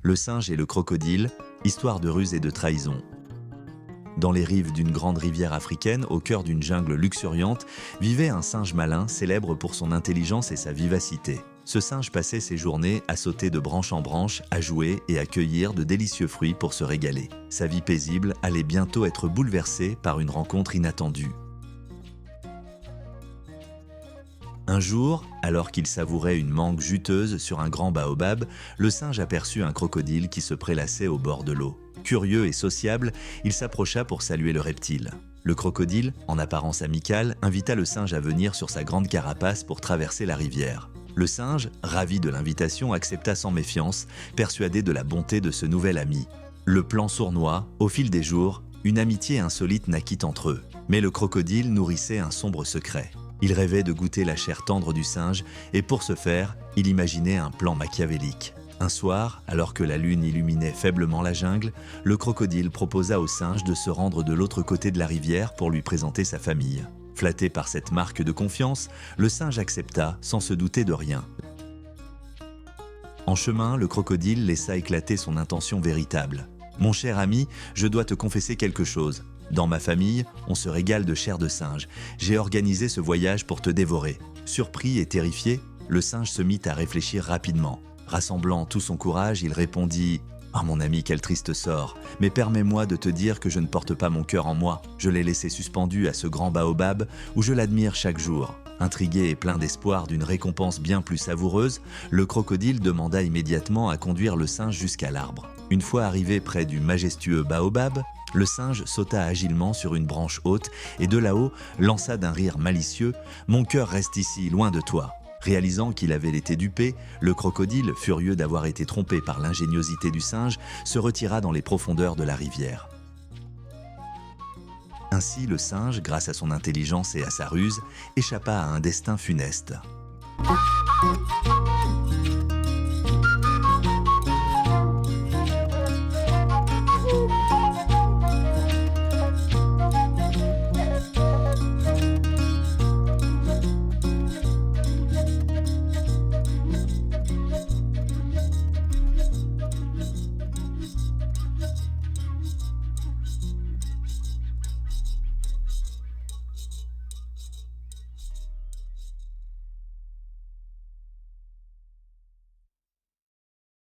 Le singe et le crocodile, histoire de ruse et de trahison. Dans les rives d'une grande rivière africaine, au cœur d'une jungle luxuriante, vivait un singe malin célèbre pour son intelligence et sa vivacité. Ce singe passait ses journées à sauter de branche en branche, à jouer et à cueillir de délicieux fruits pour se régaler. Sa vie paisible allait bientôt être bouleversée par une rencontre inattendue. Un jour, alors qu'il savourait une mangue juteuse sur un grand baobab, le singe aperçut un crocodile qui se prélassait au bord de l'eau. Curieux et sociable, il s'approcha pour saluer le reptile. Le crocodile, en apparence amicale, invita le singe à venir sur sa grande carapace pour traverser la rivière. Le singe, ravi de l'invitation, accepta sans méfiance, persuadé de la bonté de ce nouvel ami. Le plan sournois, au fil des jours, une amitié insolite naquit entre eux. Mais le crocodile nourrissait un sombre secret. Il rêvait de goûter la chair tendre du singe et pour ce faire, il imaginait un plan machiavélique. Un soir, alors que la lune illuminait faiblement la jungle, le crocodile proposa au singe de se rendre de l'autre côté de la rivière pour lui présenter sa famille. Flatté par cette marque de confiance, le singe accepta sans se douter de rien. En chemin, le crocodile laissa éclater son intention véritable. « Mon cher ami, je dois te confesser quelque chose. Dans ma famille, on se régale de chair de singe. J'ai organisé ce voyage pour te dévorer. » Surpris et terrifié, le singe se mit à réfléchir rapidement. Rassemblant tout son courage, il répondit « Ah mon ami, quel triste sort, mais permets-moi de te dire que je ne porte pas mon cœur en moi. Je l'ai laissé suspendu à ce grand baobab où je l'admire chaque jour. » Intrigué et plein d'espoir d'une récompense bien plus savoureuse, le crocodile demanda immédiatement à conduire le singe jusqu'à l'arbre. Une fois arrivé près du majestueux baobab, le singe sauta agilement sur une branche haute et de là-haut lança d'un rire malicieux « Mon cœur reste ici, loin de toi ». Réalisant qu'il avait été dupé, le crocodile, furieux d'avoir été trompé par l'ingéniosité du singe, se retira dans les profondeurs de la rivière. Ainsi, le singe, grâce à son intelligence et à sa ruse, échappa à un destin funeste.